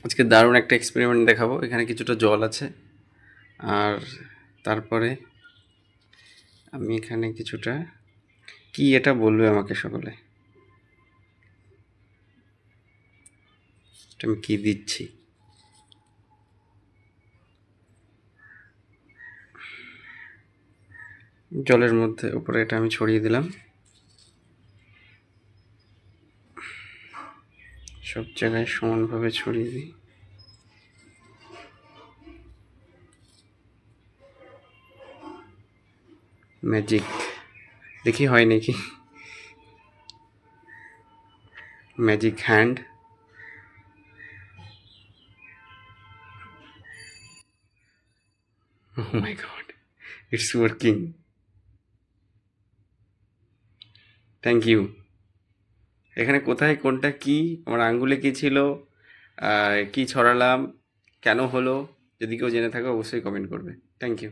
আজকে দারুণ একটা এক্সপেরিমেন্ট দেখাবো। এখানে কিছুটা জল আছে, আর তারপরে আমি এখানে কিছুটা, কি এটা বলবে আমাকে সকলে, এটা আমি কি দিচ্ছি। জলের মধ্যে উপরে এটা আমি ছড়িয়ে দিলাম, সব জায়গায় সমানভাবে ছড়িয়ে দিই। ম্যাজিক, দেখি হয় নাকি। Magic hand. Oh my god, it's working. Thank you. এখানে কোথায় কোনটা কি, আমার আঙ্গুলে কি ছিল, কি ছড়ালাম, কেন হলো, যদি কেউ জেনে থাকে অবশ্যই কমেন্ট করবে। Thank you.